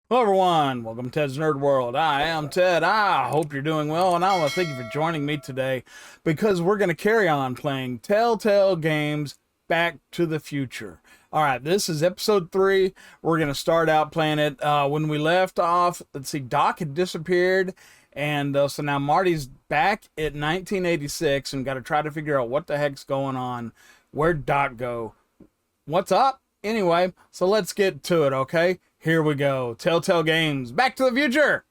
Hello everyone, welcome to Ted's Nerd World. I am Ted. I hope you're doing well, and I want to thank you for joining me today because we're going to carry on playing Telltale games Back to the Future. Alright, this is episode 3. We're going to start out playing it. When we left off, let's see, Doc had disappeared, and so now Marty's back at 1986 and got to try to figure out what the heck's going on. Where'd Doc go? What's up? Anyway, so let's get to it, okay? Here we go. Telltale Games, Back to the Future!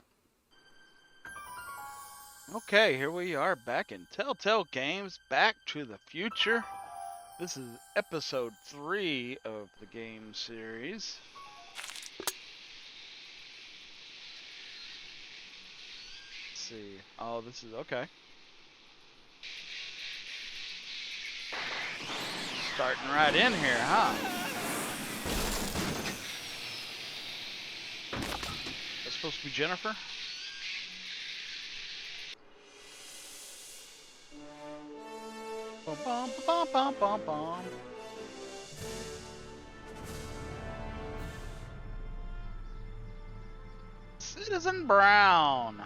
Okay, here we are back in Telltale Games, Back to the Future. This is episode 3 of the game series. Let's see. Oh, this is okay. Starting right in here, huh? That's supposed to be Jennifer? Bum, bum, bum, bum, bum, bum. Citizen Brown.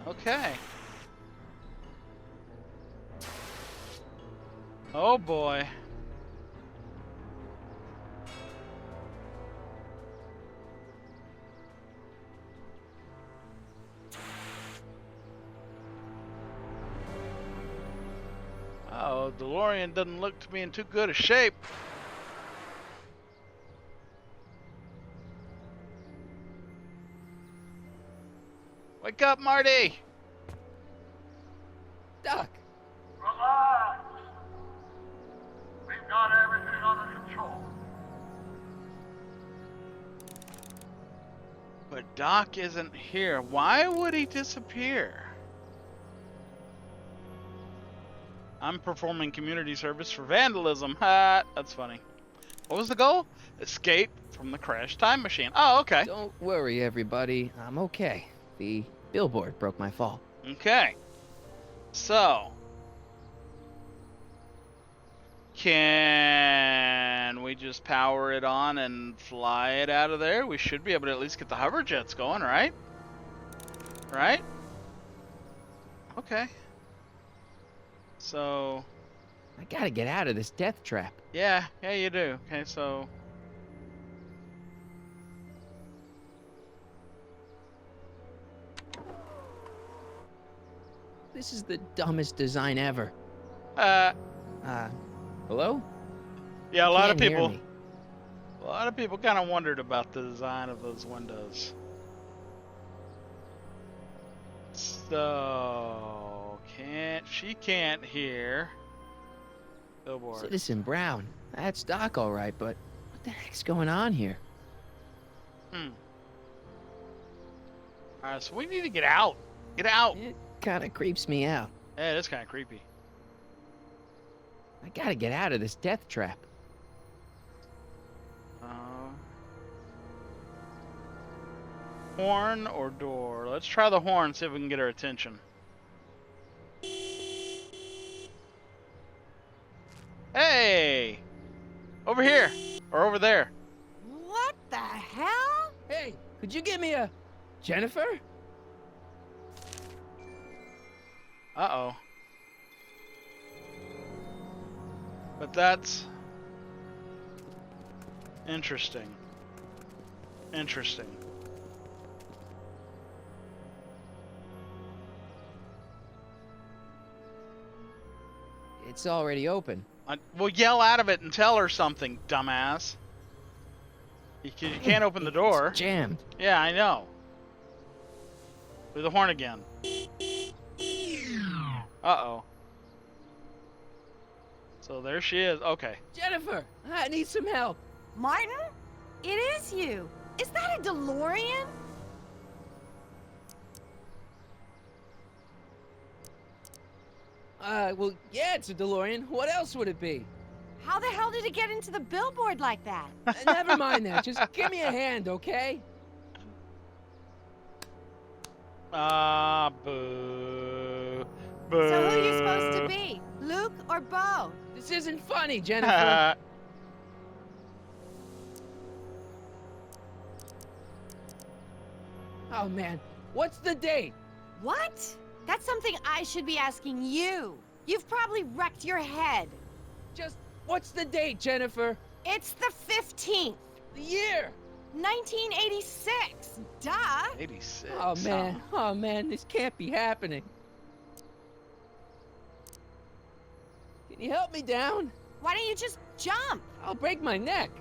Okay. Oh boy. Oh, DeLorean doesn't look to be in too good a shape. Wake up, Marty! Doc! Relax! We've got everything under control. But Doc isn't here. Why would he disappear? I'm performing community service for vandalism. Ha! That's funny. What was the goal? Escape from the crashed time machine. Oh, okay. Don't worry, everybody. I'm okay. The billboard broke my fall. Okay. So, can we just power it on and fly it out of there? We should be able to at least get the hover jets going, right? Right? Okay. So, I gotta get out of this death trap. yeah, you do. Okay, so This is the dumbest design ever. Hello? yeah, a lot of Can't hear people me. kind of wondered about the design of those windows. So, she can't hear. Billboard. Citizen Brown. That's Doc, all right, but what the heck's going on here? Alright, so we need to get out. Get out. It kind of creeps me out. Yeah, that's kind of creepy. I gotta get out of this death trap. Horn or door? Let's try the horn, see if we can get her attention. Hey! Over here! Or over there. What the hell? Hey, could you give me a... Jennifer? Uh-oh. But that's... interesting. Interesting. It's already open. Well, yell out of it and tell her something, dumbass. You can't open the door. It's jammed. Yeah, I know. Do the horn again. Uh-oh. So there she is. Okay. Jennifer, I need some help. Martin? It is you. Is that a DeLorean? Well, yeah, it's a DeLorean. What else would it be? How the hell did it get into the billboard like that? Never mind that. Just give me a hand, okay? Ah, boo. Boo. So who are you supposed to be? Luke or Bo? This isn't funny, Jennifer. Oh man, what's the date? What? That's something I should be asking you. You've probably wrecked your head. Just, what's the date, Jennifer? It's the 15th, The year! 1986. Duh. 86. Oh man, this can't be happening. Can you help me down? Why don't you just jump? I'll break my neck.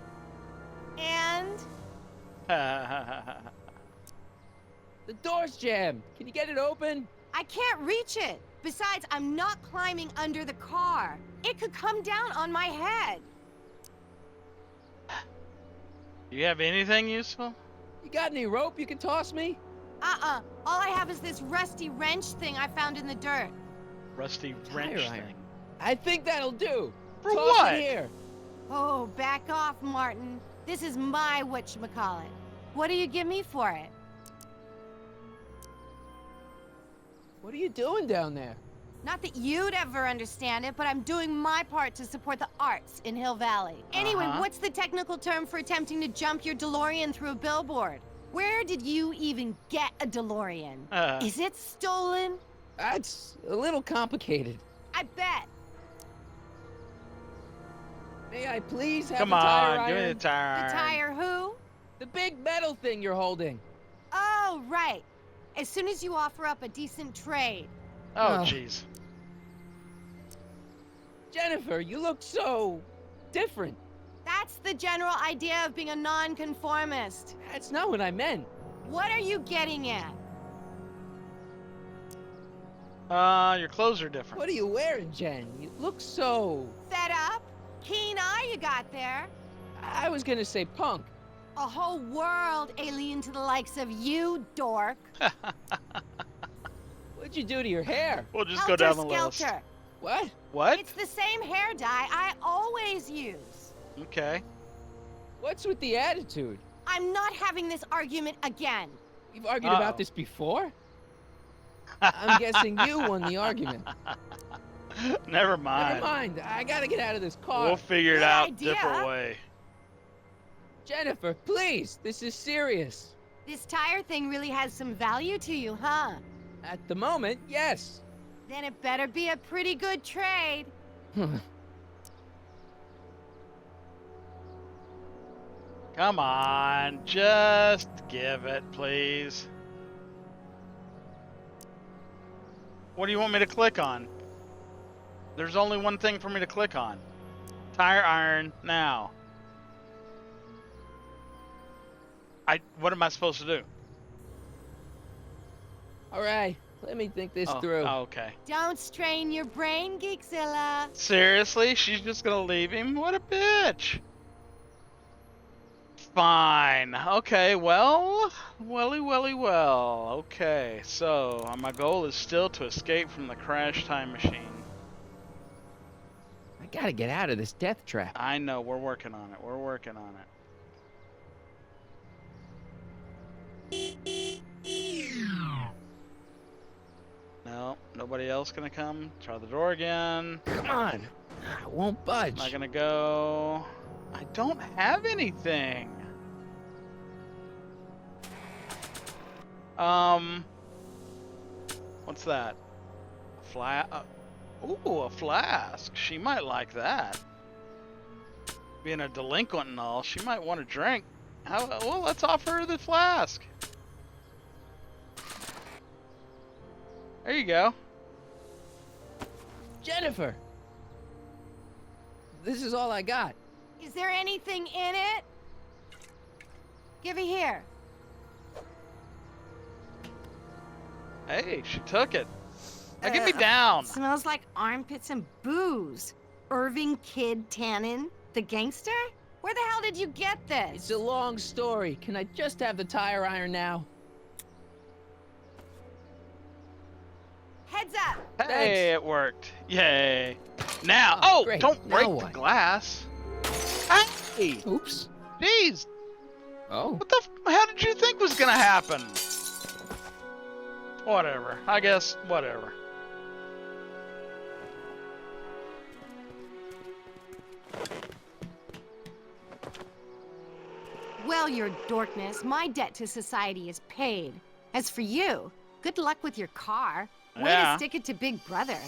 And The door's jammed. Can you get it open? I can't reach it. Besides, I'm not climbing under the car. It could come down on my head. You have anything useful? You got any rope you can toss me? All I have is this rusty wrench thing I found in the dirt. Rusty Tire wrench iron. thing. I think that'll do. For Toss what? it here. Oh, back off, Martin. This is my whatchamacallit. What do you give me for it? What are you doing down there? Not that you'd ever understand it, but I'm doing my part to support the arts in Hill Valley. Anyway, what's the technical term for attempting to jump your DeLorean through a billboard? Where did you even get a DeLorean? Is it stolen? That's a little complicated. I bet. May I please have Come the tire on, iron? give me the tire. The tire who? The big metal thing you're holding. Oh, right. As soon as you offer up a decent trade. Oh, Oh. jeez. Jennifer, you look so different. That's the general idea of being a nonconformist. That's not what I meant. What are you getting at? Your clothes are different. What are you wearing, Jen? You look so... Fed up? Keen eye you got there. I was gonna say punk. A whole world alien to the likes of you, dork. What'd you do to your hair? We'll just go down the list. Helter-skelter. What? What? It's the same hair dye I always use. Okay. What's with the attitude? I'm not having this argument again. We've argued Uh-oh. about this before? I'm guessing you won the argument. Never mind. Never mind. I gotta get out of this car. We'll figure it Good out idea. different way. Jennifer, please. This is serious. This tire thing really has some value to you, huh? At the moment, yes. Then it better be a pretty good trade. Come on, just give it, please. What do you want me to click on? There's only one thing for me to click on. Tire iron now. What am I supposed to do? All right, let me think this through. Oh, okay. Don't strain your brain, Geekzilla. Seriously? She's just gonna leave him? What a bitch. Fine. Okay, well. Okay, so my goal is still to escape from the crash time machine. I gotta get out of this death trap. I know, we're working on it. We're working on it. No, nobody else gonna come. Try the door again. Come on. I won't budge. Not gonna go. I don't have anything. What's that? Ooh, a flask. She might like that. Being a delinquent and all, she might want a drink. Well, let's offer her the flask. There you go. Jennifer! This is all I got. Is there anything in it? Give it here. Hey, she took it. Now get me down. Smells like armpits and booze. Irving Kid Tannen, the gangster? Where the hell did you get this? It's a long story. Can I just have the tire iron now? Heads up! Hey, Thanks. it worked. Yay. Now, Oh, oh, great. don't Now break the what? glass. Hey, Oops. jeez. Oh. What the how did you think was gonna happen? Whatever. I guess, whatever. Well, your dorkness, my debt to society is paid. As for you, good luck with your car. Way Yeah. to stick it to Big Brother.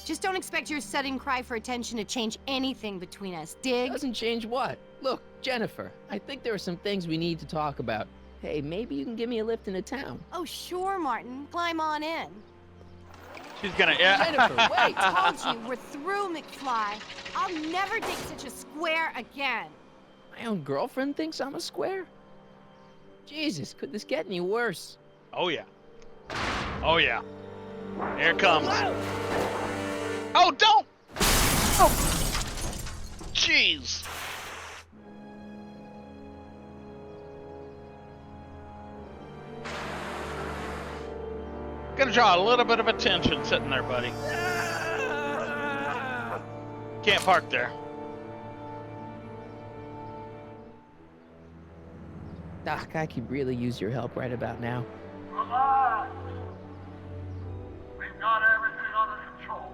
Just don't expect your sudden cry for attention to change anything between us, dig? Doesn't change what? Look, Jennifer, I think there are some things we need to talk about. Hey, maybe you can give me a lift into town. Oh, sure, Martin. Climb on in. She's gonna, yeah. Jennifer, wait! Told you, we're through, McFly. I'll never date such a square again. My own girlfriend thinks I'm a square? Jesus, could this get any worse? Oh, yeah. Oh, yeah. Here it comes. Oh, don't! Oh! Jeez. Gonna draw a little bit of attention sitting there, buddy. Can't park there. Doc, I could really use your help right about now. Relax. We've got everything under control.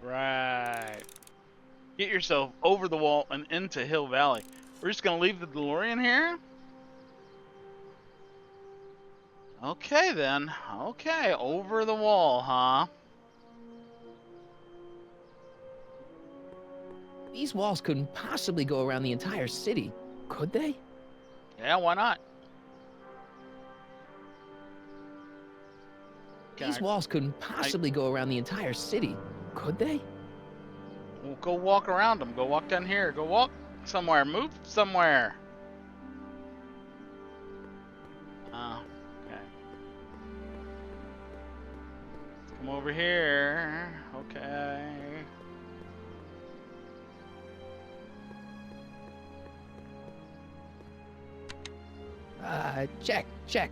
Right. Get yourself over the wall and into Hill Valley. We're just gonna leave the DeLorean here? Okay then. Okay, over the wall, huh? These walls couldn't possibly go around the entire city, could they? Yeah, why not? These walls couldn't possibly go around the entire city, could they? Well, go walk around them. Go walk down here. Go walk somewhere. Move somewhere. Oh, okay. Come over here. Okay. Check.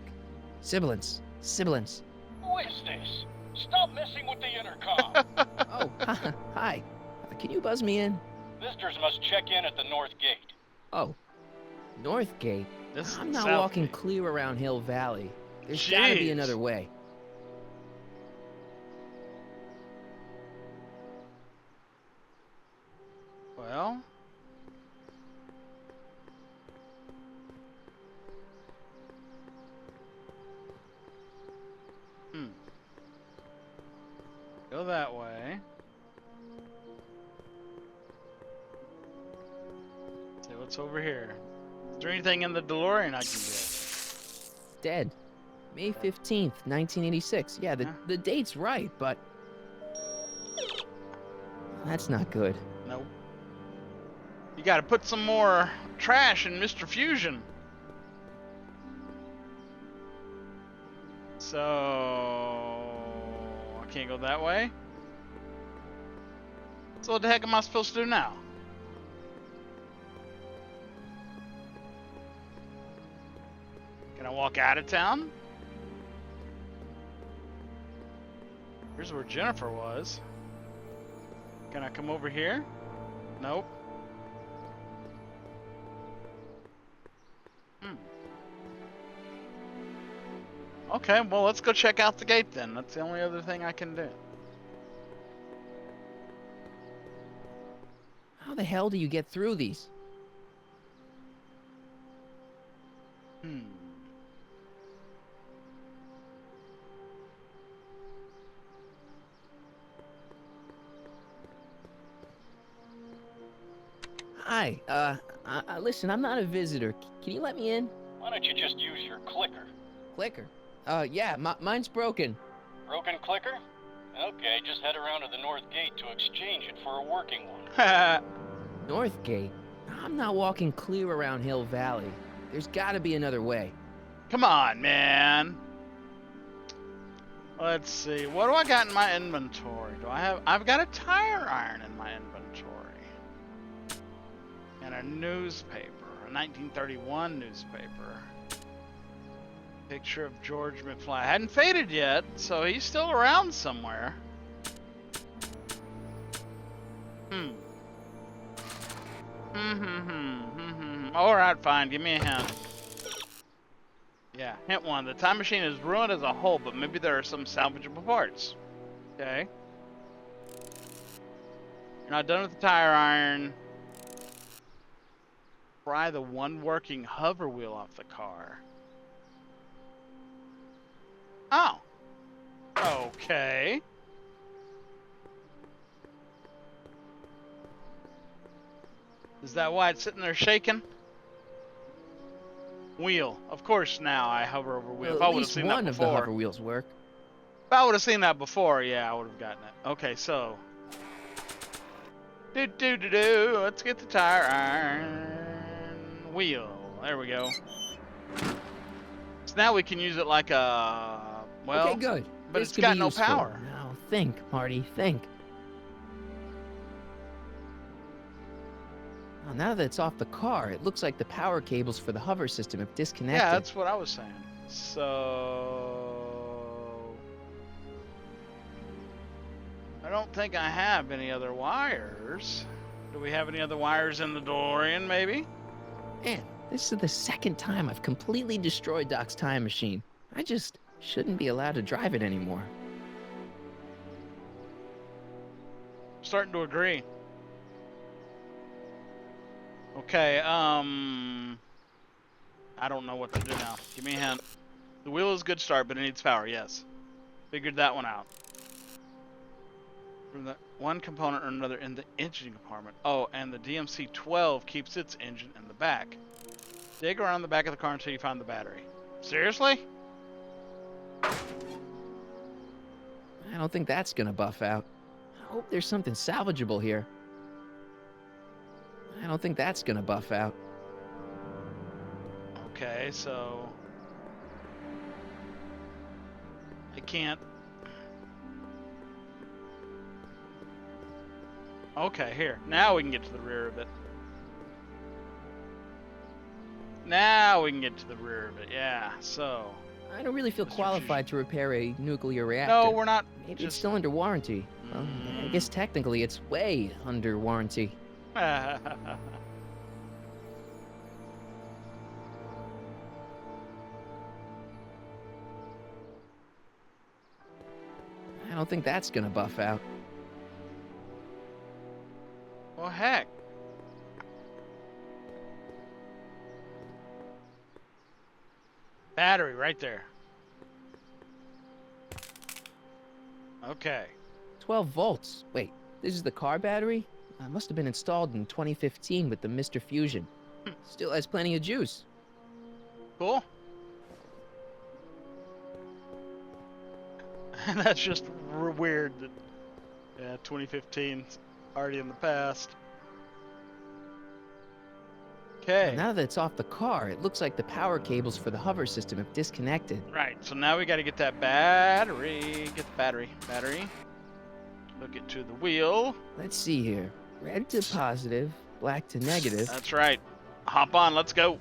Sibilance. Who is this? Stop messing with the intercom. Oh, hi. Can you buzz me in? Visitors must check in at the north gate. Oh, North Gate. This I'm is not South walking Gate. clear around Hill Valley. There's gotta be Jeez. another way. Well. Go that way. See what's over here. Is there anything in the DeLorean I can get? Dead. May 15th, 1986. Yeah, Huh? the date's right, but... That's not good. Nope. You gotta put some more trash in Mr. Fusion. So... I can't go that way? So what the heck am I supposed to do now? Can I walk out of town? Here's where Jennifer was. Can I come over here? Nope. Okay, well, let's go check out the gate then. That's the only other thing I can do. How the hell do you get through these? Hi, listen, I'm not a visitor. Can you let me in? Why don't you just use your clicker? Clicker? Yeah, mine's broken. Broken clicker? Okay, just head around to the north gate to exchange it for a working one. North Gate? I'm not walking clear around Hill Valley. There's gotta be another way. Come on, man. Let's see. What do I got in my inventory? I've got a tire iron in my inventory. And a newspaper. A 1931 newspaper. Picture of George McFly. Hadn't faded yet, so he's still around somewhere. Alright, fine. Give me a hint. Yeah, hint one. The time machine is ruined as a whole, but maybe there are some salvageable parts. Okay. You're not done with the tire iron. pry the one working hover wheel off the car. Oh. Okay. Is that why it's sitting there shaking? Wheel. Of course now I hover over wheel. If I Well, at would have least seen one that of the before. hover wheels work. If I would have seen that before, yeah, I would have gotten it. Okay, so. Let's get the tire iron wheel. There we go. So now we can use it like a, well, Okay, good. but This it's could got be no useful. power. Now think, Marty, think. Well, now that it's off the car, it looks like the power cables for the hover system have disconnected. Yeah, that's what I was saying. So I don't think I have any other wires. Do we have any other wires in the DeLorean, maybe? Man, this is the second time I've completely destroyed Doc's time machine. I just shouldn't be allowed to drive it anymore. Starting to agree. Okay, I don't know what to do now. Give me a hint. The wheel is a good start, but it needs power, yes. Figured that one out. From the one component or another in the engine compartment. Oh, and the DMC-12 keeps its engine in the back. Dig around the back of the car until you find the battery. Seriously? I don't think that's gonna buff out. I hope there's something salvageable here. I don't think that's gonna buff out. Okay, so I can't. Okay, here. Now we can get to the rear of it. Now we can get to the rear of it. Yeah, so. I don't really feel Mr. qualified to repair a nuclear reactor. No, we're not. Maybe it's Just. still under warranty. Well, I guess technically it's way under warranty. I don't think that's gonna buff out. Well, heck. Battery right there. Okay. 12 volts. Wait, this is the car battery? Must have been installed in 2015 with the Mr. Fusion. Still has plenty of juice. Cool. That's just weird that, yeah, 2015 's already in the past. Okay. Now that it's off the car, it looks like the power cables for the hover system have disconnected. Right, so now we got to get that battery. Get the battery. Hook it to the wheel. Let's see here. Red to positive, black to negative. That's right. Hop on, let's go.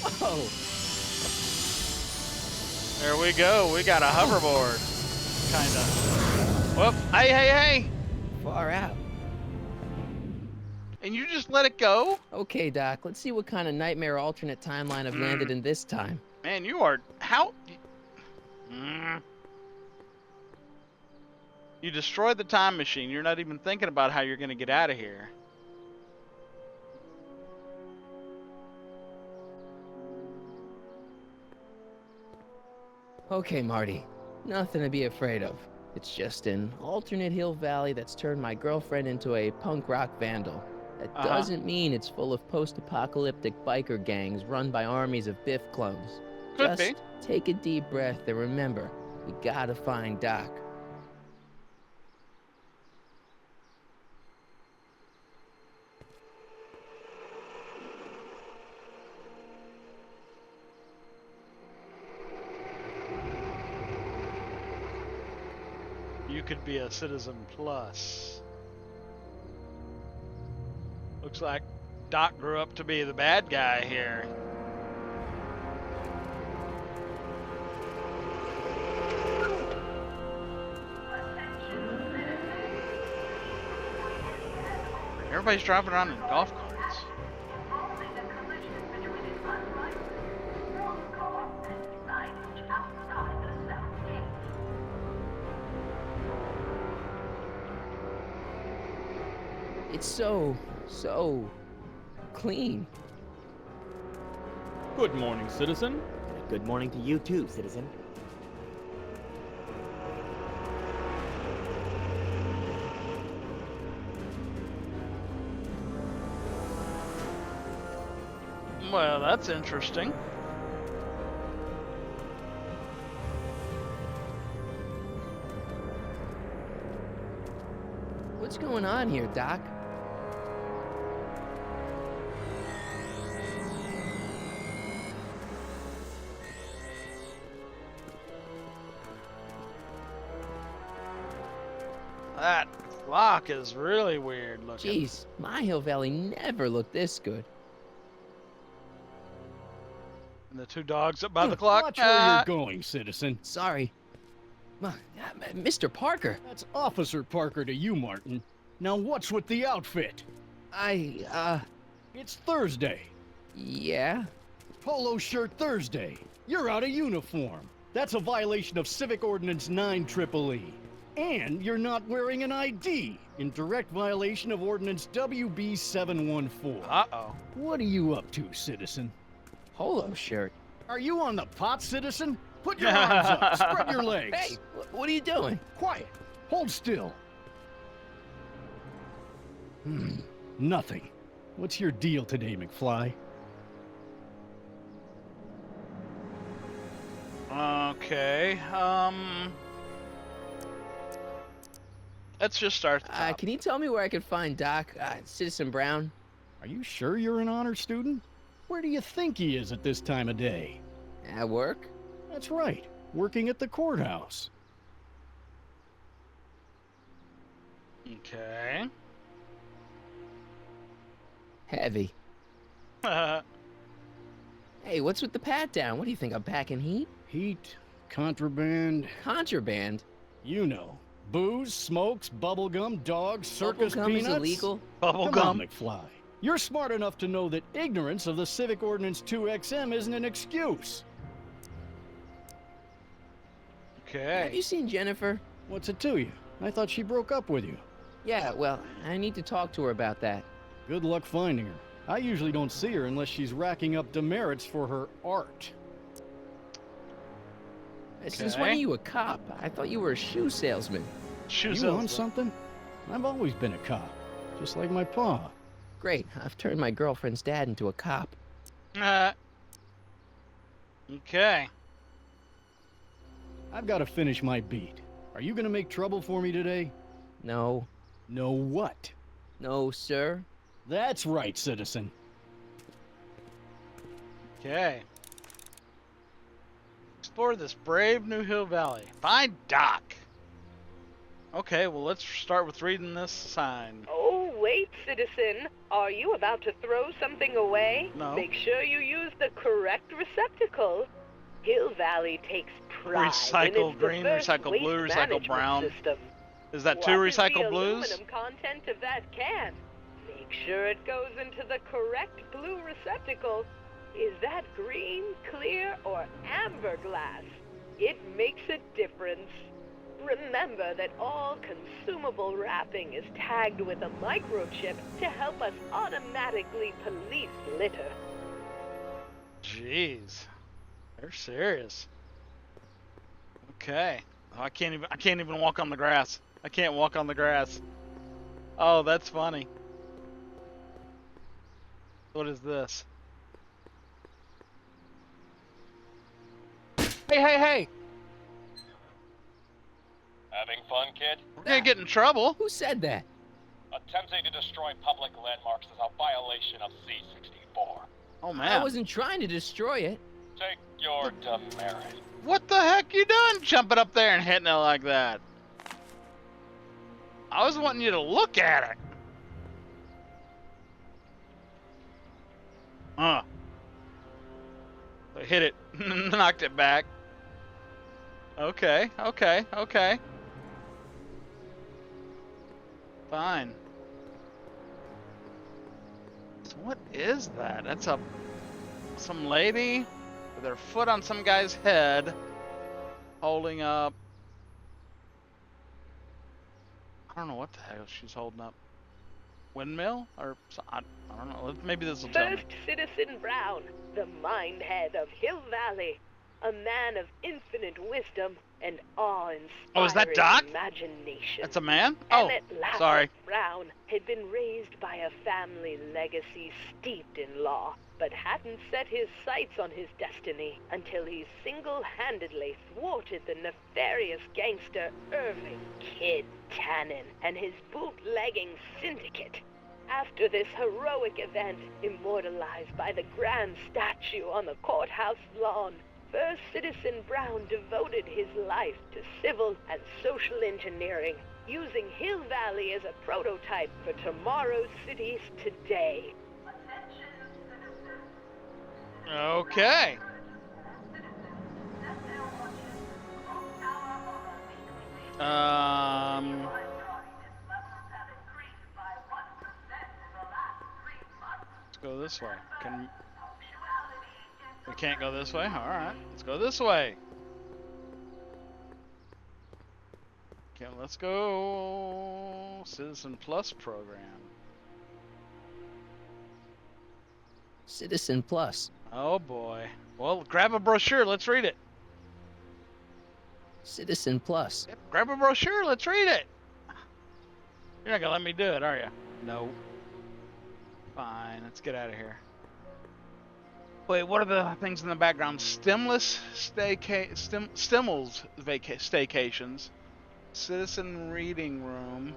Whoa! There we go. We got a hoverboard. Kinda. Whoop. Hey. Far out. And you just let it go? Okay, Doc, let's see what kind of nightmare alternate timeline I've landed in this time. Man, you are... How... You destroyed the time machine. You're not even thinking about how you're going to get out of here. Okay, Marty. Nothing to be afraid of. It's just an alternate hill valley that's turned my girlfriend into a punk rock vandal. That doesn't mean it's full of post-apocalyptic biker gangs run by armies of Biff clones. Could Just be. take a deep breath and remember, we gotta find Doc. You could be a Citizen Plus. Looks like Doc grew up to be the bad guy here. Everybody's driving around in golf carts. Following a collision between an unlicensed road car and signage outside the south gate. It's so clean. Good morning, citizen. Good morning to you too, citizen. Well, that's interesting. What's going on here, Doc? That clock is really weird looking. Jeez, my Hill Valley never looked this good. And the two dogs up by the clock. Watch where you're going, citizen. Sorry. Mr. Parker, That's Officer Parker to you, Martin. Now what's with the outfit? It's Thursday. Yeah? Polo shirt Thursday. You're out of uniform. That's a violation of Civic Ordinance 9EEE. And you're not wearing an ID, in direct violation of Ordinance WB 714. Uh-oh. What are you up to, citizen? Polo shirt. Are you on the pot, citizen? Put your arms up, spread your legs. Hey, what are you doing? Quiet. Hold still. Nothing. What's your deal today, McFly? Okay, let's just start at the top. Can you tell me where I can find Doc, Citizen Brown? Are you sure you're an honor student? Where do you think he is at this time of day? At work? That's right, working at the courthouse. Okay. Heavy. Hey, what's with the pat down? What do you think, I'm packing heat? Heat, contraband, Contraband? you know. Booze, smokes, bubblegum, dogs, circus Bubblegum is peanuts. illegal? Come on, Bubblegum. McFly. You're smart enough to know that ignorance of the Civic Ordinance 2XM isn't an excuse. Have Okay. you seen Jennifer? What's it to you? I thought she broke up with you. Yeah, well, I need to talk to her about that. Good luck finding her. I usually don't see her unless she's racking up demerits for her art. Since when are you a cop? I thought you were a shoe salesman. Shoes You on something? I've always been a cop, just like my pa. Great, I've turned my girlfriend's dad into a cop. Okay. I've got to finish my beat. Are you gonna make trouble for me today? No. No what? No, sir. That's right, citizen. Okay. Explore this brave New Hill Valley. Find Doc. Okay, well, let's start with reading this sign. Oh, wait, citizen. Are you about to throw something away? No. Make sure you use the correct receptacle. Hill Valley takes pride Recycle in its green, diverse recycle waste blue, recycle management brown. System. Is that two What is recycle the blues? aluminum content of that can? Make sure it goes into the correct blue receptacle. Is that green, clear, or amber glass? It makes a difference. Remember that all consumable wrapping is tagged with a microchip to help us automatically police litter. Jeez. They're serious. Okay. Oh, I can't even walk on the grass. I can't walk on the grass. Oh, that's funny. What is this? Hey! Having fun, kid? We're gonna get in trouble. Who said that? Attempting to destroy public landmarks is a violation of C-64. Oh I man. wasn't trying to destroy it. Take your demerit. What the heck you doing jumping up there and hitting it like that? I was wanting you to look at it. I hit it. Knocked it back. Okay. Fine. So what is that? That's some lady with her foot on some guy's head, holding up. I don't know what the hell she's holding up. windmill? Or, I don't know. Maybe this will tell me. First Citizen Brown, the mindhead of Hill Valley, a man of infinite wisdom and awe-inspiring Oh, is that Doc? imagination. That's a man? Oh, Emmett Lathrop sorry. Brown had been raised by a family legacy steeped in law, but hadn't set his sights on his destiny until he single-handedly thwarted the nefarious gangster Irving Kid Tannen and his bootlegging syndicate. After this heroic event, immortalized by the grand statue on the courthouse lawn, First Citizen Brown devoted his life to civil and social engineering, using Hill Valley as a prototype for tomorrow's cities today. Okay. Let's go this way. We can't go this way? Alright, let's go this way. Okay, let's go Citizen Plus program. Citizen Plus. Oh boy. Well, grab a brochure, let's read it. Citizen Plus. Yep, grab a brochure, let's read it. You're not gonna let me do it, are you? No. Fine, let's get out of here. Wait, what are the things in the background? Stimulus staycations, Citizen Reading Room,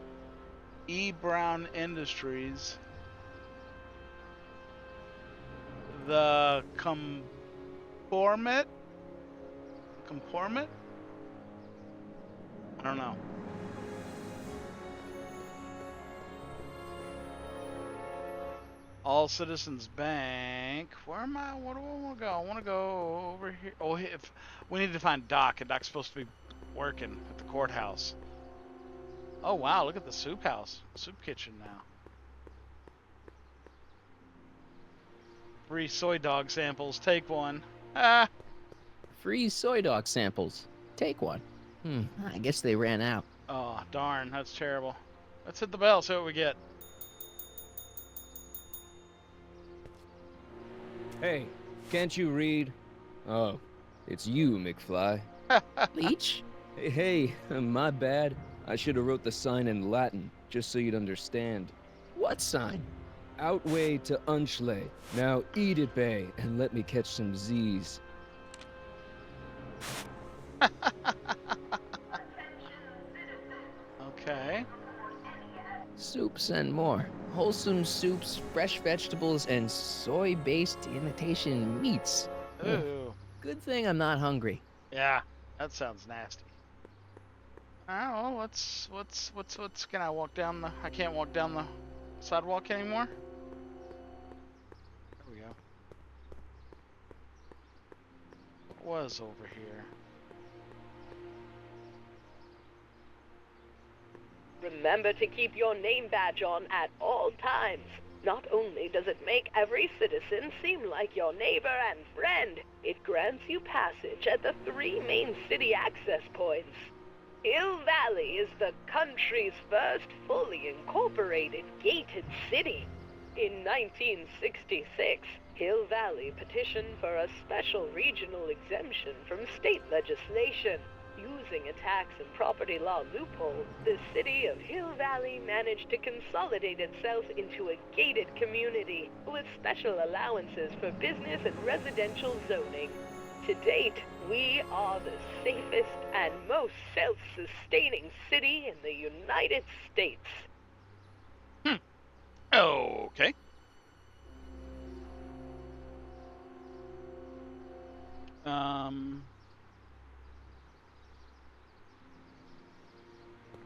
E. Brown Industries, the Comportment? I don't know. All Citizens Bank. Where am I? Where do I want to go? I want to go over here. Oh, if we need to find Doc, and Doc's supposed to be working at the courthouse. Oh wow, look at the soup house, soup kitchen now. Free soy dog samples. Take one. Ah. Free soy dog samples. Take one. I guess they ran out. Oh darn, that's terrible. Let's hit the bell. See what we get. Hey, can't you read? Oh, it's you, McFly. Leech? Hey, my bad. I should have wrote the sign in Latin, just so you'd understand. What sign? Outway to Unchley. Now eat it, Bay, and let me catch some Z's. Okay. Soups and more. Wholesome soups, fresh vegetables, and soy-based imitation meats. Ooh. Good thing I'm not hungry. Yeah, that sounds nasty. Oh, well, what's can I walk down the, I can't walk down the sidewalk anymore? There we go. What was over here? Remember to keep your name badge on at all times. Not only does it make every citizen seem like your neighbor and friend, it grants you passage at the 3 main city access points. Hill Valley is the country's first fully incorporated gated city. In 1966, Hill Valley petitioned for a special regional exemption from state legislation. Using a tax and property law loophole, the city of Hill Valley managed to consolidate itself into a gated community with special allowances for business and residential zoning. To date, we are the safest and most self-sustaining city in the United States. Okay.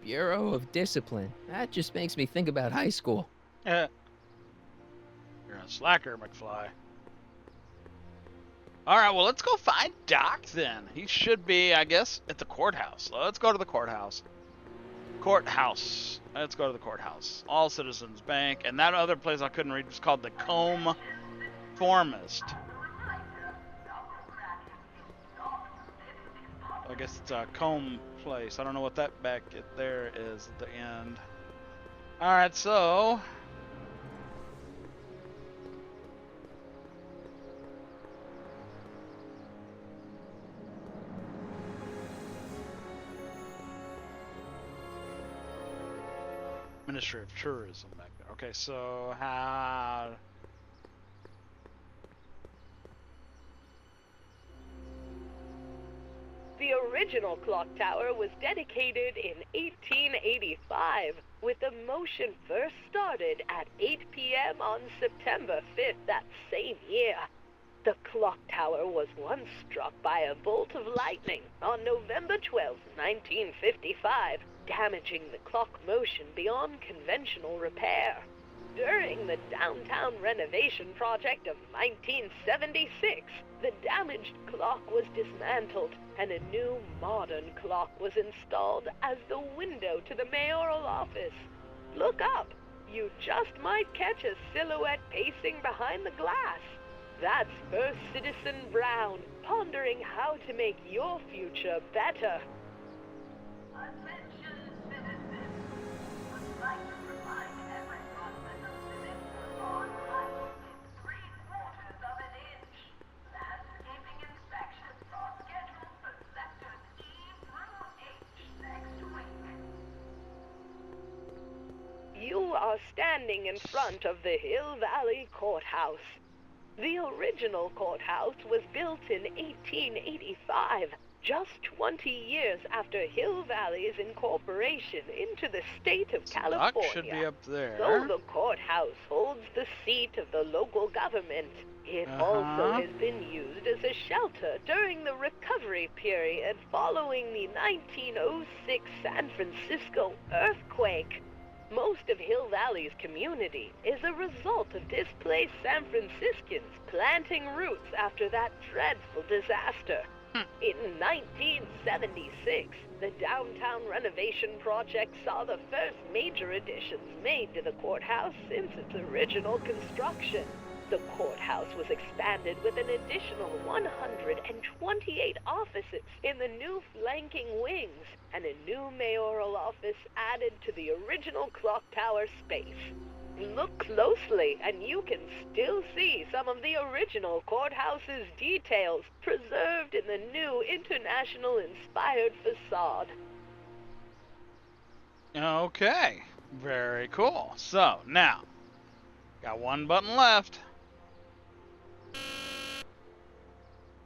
Bureau of Discipline. That just makes me think about high school. You're a slacker, McFly. Alright, well, let's go find Doc then. He should be, I guess, at the courthouse. Let's go to the courthouse. Let's go to the courthouse. All Citizens Bank. And that other place I couldn't read was called the Conformist. I guess it's a comb place. I don't know what that back there is at the end. Alright, so Ministry of Tourism back there. Okay, so how... The original clock tower was dedicated in 1885, with the motion first started at 8 p.m. on September 5th that same year. The clock tower was once struck by a bolt of lightning on November 12, 1955, damaging the clock motion beyond conventional repair. During the downtown renovation project of 1976, the damaged clock was dismantled and a new modern clock was installed as the window to the mayoral office. Look up. You just might catch a silhouette pacing behind the glass. That's First Citizen Brown, pondering how to make your future better. Attention citizens. Would like to remind everyone that the limit on height is 3/4 of an inch. Landscaping inspections are scheduled for sectors E through H next week. You are standing in front of the Hill Valley Courthouse. The original courthouse was built in 1885, just 20 years after Hill Valley's incorporation into the state of California. Dock should be up there. Though the courthouse holds the seat of the local government, it also has been used as a shelter during the recovery period following the 1906 San Francisco earthquake. Most of Hill Valley's community is a result of displaced San Franciscans planting roots after that dreadful disaster. In 1976, the downtown renovation project saw the first major additions made to the courthouse since its original construction. The courthouse was expanded with an additional 128 offices in the new flanking wings, and a new mayoral office added to the original clock tower space. Look closely, and you can still see some of the original courthouse's details preserved in the new international-inspired facade. Okay, very cool. So, now, got one button left.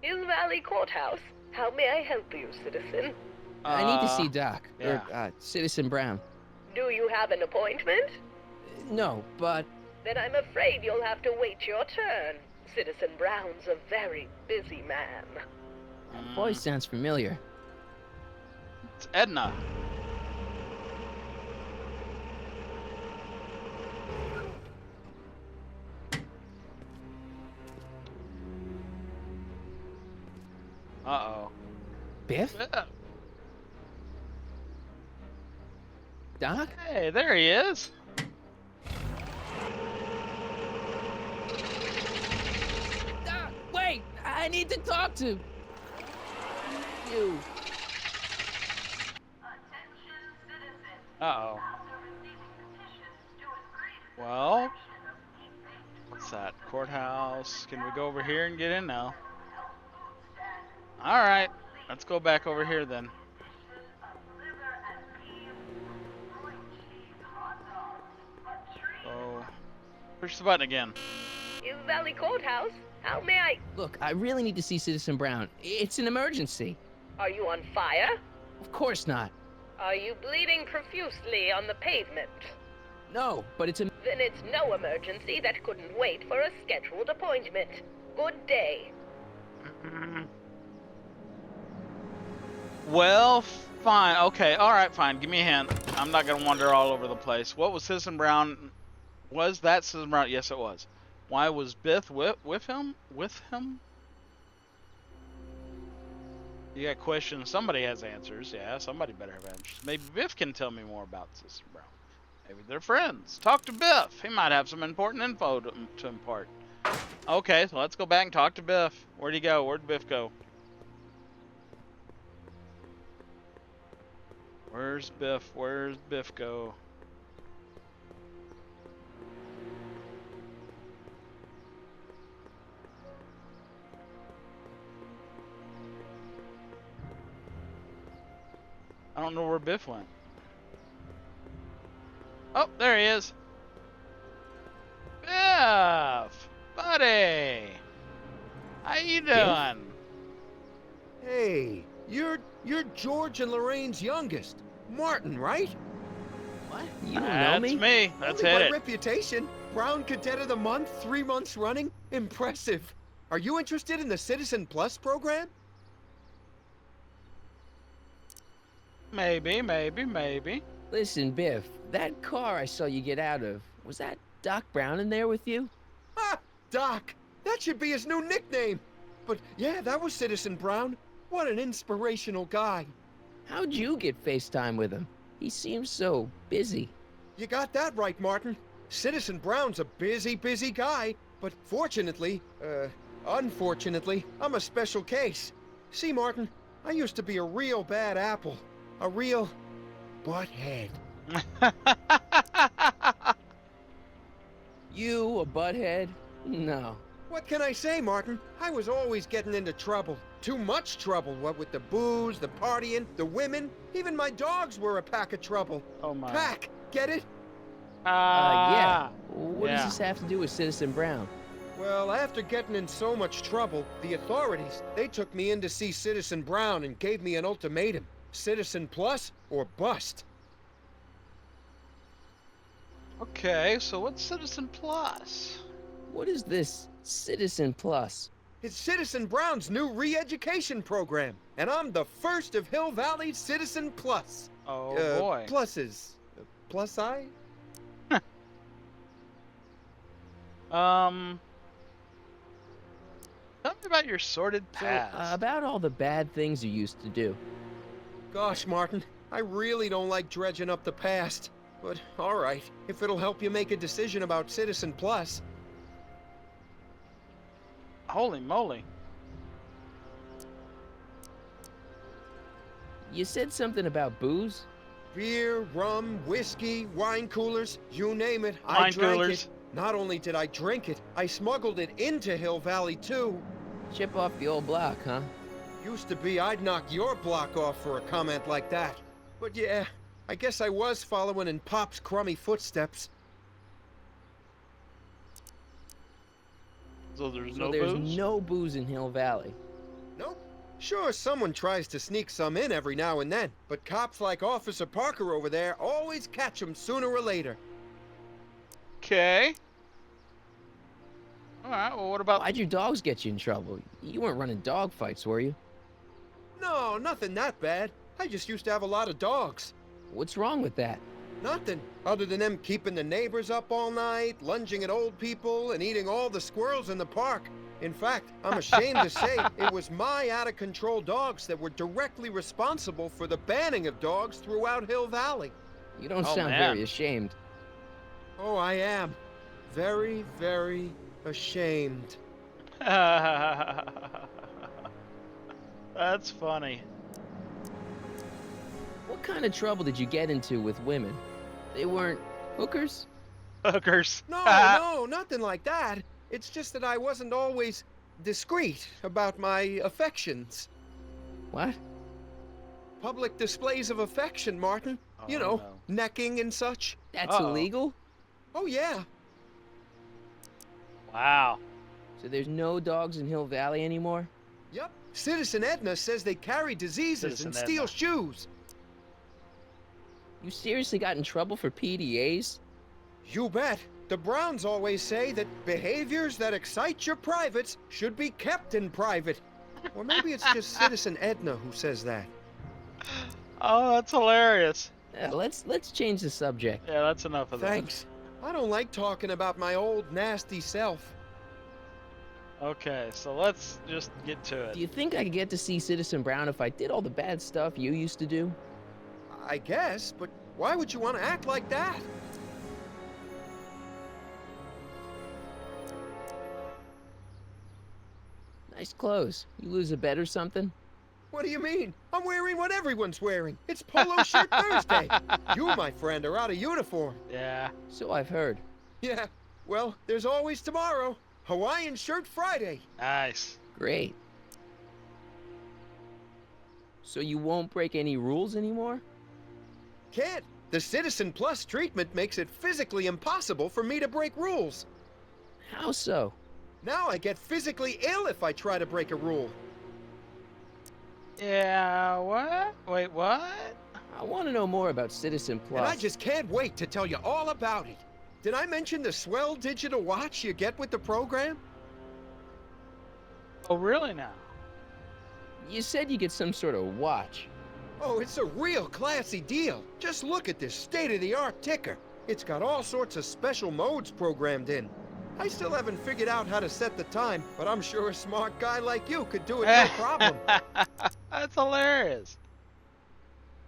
Hill Valley Courthouse. How may I help you, citizen? I need to see Doc, yeah. or Citizen Brown. Do you have an appointment? No, but... Then I'm afraid you'll have to wait your turn. Citizen Brown's a very busy man. That voice sounds familiar. It's Edna. Uh-oh. Biff? Doc? Hey, there he is. Doc, wait! I need to talk to... you. Attention citizens. Uh-oh. After receiving petitions to agree to the Well, selection of e-based what's that? Courthouse. Can we go over here and get in now? health food standards, Alright, let's go back over here then. of liver and beef, grilled cheese hot dogs, a tree. Oh, push the button again. Hill Valley Courthouse? How may I... Look, I really need to see Citizen Brown. It's an emergency. Are you on fire? Of course not. Are you bleeding profusely on the pavement? No, but it's a... Then it's no emergency that couldn't wait for a scheduled appointment. Good day. Well, fine. Okay, alright, fine. Give me a hint. I'm not gonna wander all over the place. What was Citizen Brown? Was that Citizen Brown? Yes, it was. Why was Biff with him? With him? You got questions. Somebody has answers. Yeah, somebody better have answers. Maybe Biff can tell me more about Citizen Brown. Maybe they're friends. Talk to Biff. He might have some important info to impart. Okay, so let's go back and talk to Biff. Where'd he go? Where'd Biff go? Where's Biff? Where's Biff go? I don't know where Biff went. Oh, There he is. Biff! Buddy! How you doing? Hey, you're George and Lorraine's youngest, Martin, right? What? You don't know That's me? me. Let's Only hit by it. reputation. Brown Cadet of the Month, 3 months running. Impressive. Are you interested in the Citizen Plus program? Maybe, maybe, maybe. Listen, Biff, that car I saw you get out of, was that Doc Brown in there with you? Ha! Doc! That should be his new nickname. But yeah, that was Citizen Brown. What an inspirational guy. How'd you get FaceTime with him? He seems so busy. You got that right, Martin. Citizen Brown's a busy, busy guy. But unfortunately, I'm a special case. See, Martin, I used to be a real bad apple. A real butthead. You, a butthead? No. What can I say, Martin? I was always getting into trouble. Too much trouble, what with the booze, the partying, the women. Even my dogs were a pack of trouble. Oh my. Pack, get it? Yeah. What yeah. does this have to do with Citizen Brown? Well, after getting in so much trouble, the authorities, they took me in to see Citizen Brown and gave me an ultimatum. Citizen Plus or bust. Okay, so what's Citizen Plus? What is this Citizen Plus? It's Citizen Brown's new re-education program, and I'm the first of Hill Valley's Citizen Plus. Oh boy. Pluses. Plus I? Tell me about your sordid So, past. about all the bad things you used to do. Gosh, Martin, I really don't like dredging up the past. But, alright, if it'll help you make a decision about Citizen Plus. Holy moly. You said something about booze? Beer, rum, whiskey, wine coolers, you name it, I Wine drank coolers. it. Not only did I drink it, I smuggled it into Hill Valley, too. Chip off the old block, huh? Used to be I'd knock your block off for a comment like that. But yeah, I guess I was following in Pop's crummy footsteps. So there's So no there's booze? no booze in Hill Valley. Nope. Sure, someone tries to sneak some in every now and then, but cops like Officer Parker over there always catch 'em sooner or later. Okay. Alright, well what about... Why'd your dogs get you in trouble? You weren't running dog fights, were you? No, nothing that bad. I just used to have a lot of dogs. What's wrong with that? Nothing, other than them keeping the neighbors up all night, lunging at old people, and eating all the squirrels in the park. In fact, I'm ashamed to say it was my out-of-control dogs that were directly responsible for the banning of dogs throughout Hill Valley. You don't Oh, sound man. very ashamed. Oh, I am. Very, very ashamed. That's funny. What kind of trouble did you get into with women? They weren't hookers? Hookers. No, nothing like that. It's just that I wasn't always discreet about my affections. What? Public displays of affection, Martin. You know, no. necking and such. That's Uh-oh. illegal? Oh, yeah. Wow. So there's no dogs in Hill Valley anymore? Yep. Citizen Edna says they carry diseases Citizen and steal Edna. shoes. You seriously got in trouble for PDAs? You bet. The Browns always say that behaviors that excite your privates should be kept in private. Or maybe it's just Citizen Edna who says that. Oh, that's hilarious. Yeah, let's change the subject. Yeah, that's enough of that. Thanks. I don't like talking about my old nasty self. Okay, so let's just get to Do it. you think I could get to see Citizen Brown if I did all the bad stuff you used to do? I guess, but why would you want to act like that? Nice clothes. You lose a bet or something? What do you mean? I'm wearing what everyone's wearing. It's Polo Shirt Thursday. You, my friend, are out of uniform. Yeah. So I've heard. Yeah, well, there's always tomorrow. Hawaiian Shirt Friday. Nice. Great. So you won't break any rules anymore? Can't. The Citizen Plus treatment makes it physically impossible for me to break rules. How so? Now I get physically ill if I try to break a rule. Yeah, what? Wait, what? I want to know more about Citizen Plus. And I just can't wait to tell you all about it. Did I mention the swell digital watch you get with the program? Oh, really now? You said you get some sort of watch. Oh, it's a real classy deal. Just look at this state-of-the-art ticker. It's got all sorts of special modes programmed in. I still haven't figured out how to set the time, but I'm sure a smart guy like you could do it no problem. That's hilarious.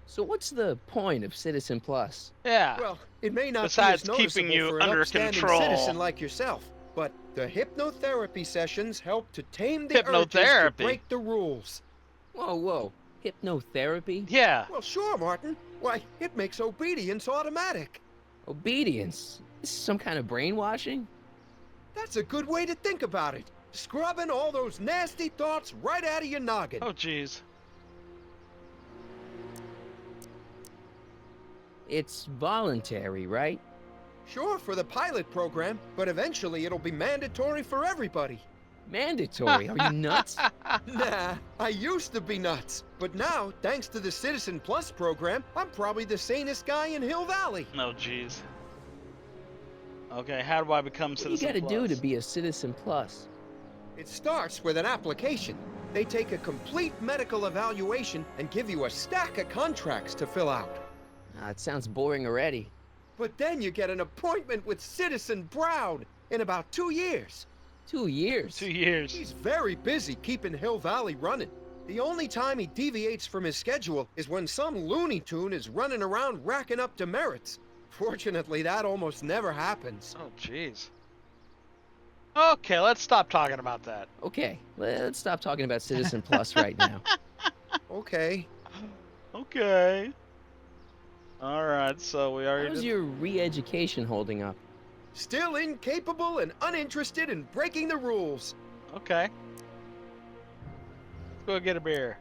So what's the point of Citizen Plus? Yeah. Well, it may not Besides be as keeping noticeable you for an under upstanding control. citizen like yourself, but the hypnotherapy sessions help to tame the urges to Hypnotherapy? break the rules. Whoa, whoa. Hypnotherapy? Yeah. Well, sure, Martin. Why, it makes obedience automatic. Obedience? This is some kind of brainwashing? That's a good way to think about it. Scrubbing all those nasty thoughts right out of your noggin. Oh, jeez. It's voluntary, right? Sure, for the pilot program, but eventually it'll be mandatory for everybody. Mandatory? Are you nuts? Nah, I used to be nuts. But now, thanks to the Citizen Plus program, I'm probably the sanest guy in Hill Valley. No, jeez. Okay, how do I become What do you Citizen gotta do Plus? to be a Citizen Plus? It starts with an application. They take a complete medical evaluation and give you a stack of contracts to fill out. It sounds boring already. But then you get an appointment with Citizen Brown in about 2 years. 2 years? 2 years. He's very busy keeping Hill Valley running. The only time he deviates from his schedule is when some Looney Tune is running around racking up demerits. Fortunately, that almost never happens. Oh, jeez. Okay, let's stop talking about that. Okay, let's stop talking about Citizen Plus right now. Okay. Okay. Alright, so we already How's did... your re-education holding up? Still incapable and uninterested in breaking the rules. Okay. Let's go get a beer.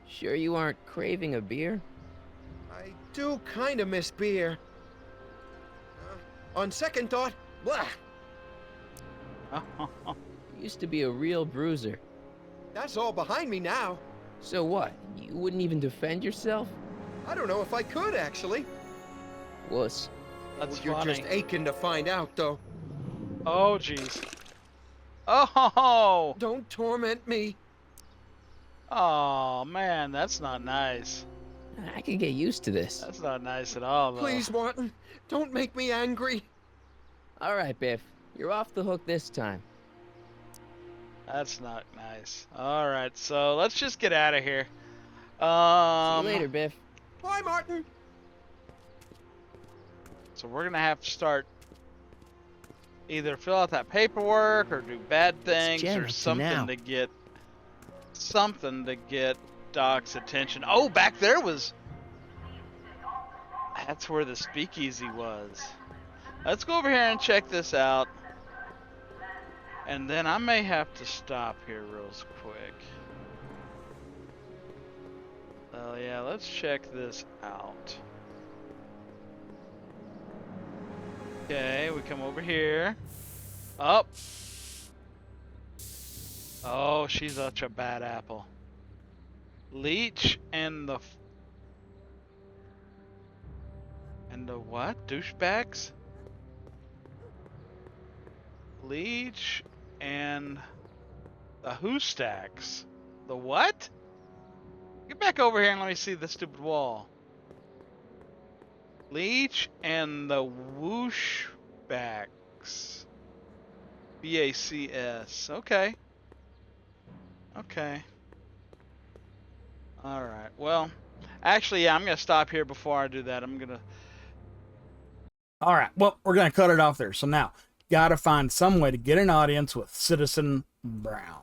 Sure you aren't craving a beer? I do kind of miss beer. On second thought, blah. You used to be a real bruiser. That's all behind me now. So what? You wouldn't even defend yourself? I don't know if I could, actually. Wuss. That's You're funny. just aching to find out, though. Oh, jeez. Oh! Don't torment me. Oh, man, that's not nice. I could get used to this. That's not nice at all, though. Please, Martin, don't make me angry. All right, Biff. You're off the hook this time. That's not nice. Alright, so let's just get out of here. See you later, Biff. Bye, Martin. So we're gonna have to start either fill out that paperwork or do bad things Jen or up to something now. to get Doc's attention. Oh, back there was... That's where the speakeasy was. Let's go over here and check this out. And then I may have to stop here real quick. Oh yeah, let's check this out. Okay, we come over here. Up. Oh, she's such a bad apple. Leech and the what? Douchebags? Leech and the who stacks. The what? Get back over here and let me see the stupid wall. Leech and the whoosh backs. BACS. Okay. Okay. Alright. Well, actually, yeah, I'm going to stop here before I do that. I'm going to... All right. Well, we're going to cut it off there. So now, got to find some way to get an audience with Citizen Brown.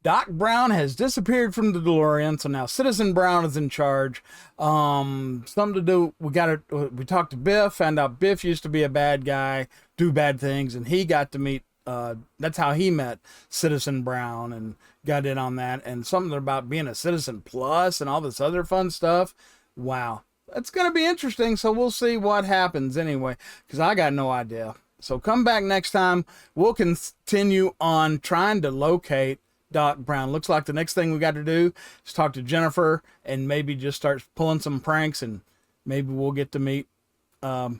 Doc Brown has disappeared from the DeLorean, so now Citizen Brown is in charge. Something to do, we talked to Biff, found out Biff used to be a bad guy, do bad things, and he got to meet, that's how he met Citizen Brown and got in on that, and something about being a Citizen Plus and all this other fun stuff. Wow. it's going to be interesting. So we'll see what happens anyway, because I got no idea. So come back next time. We'll continue on trying to locate Doc Brown. Looks like the next thing we got to do is talk to Jennifer and maybe just start pulling some pranks, and maybe we'll get to meet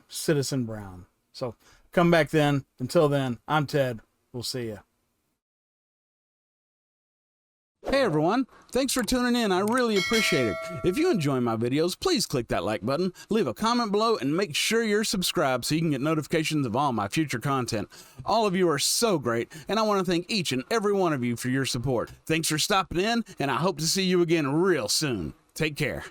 Citizen Brown. So come back then. Until then, I'm Ted. We'll see you. Hey everyone, thanks for tuning in. I really appreciate it. If you enjoy my videos, please click that like button, leave a comment below, and make sure you're subscribed so you can get notifications of all my future content. All of you are so great, and I want to thank each and every one of you for your support. Thanks for stopping in, and I hope to see you again real soon. Take care.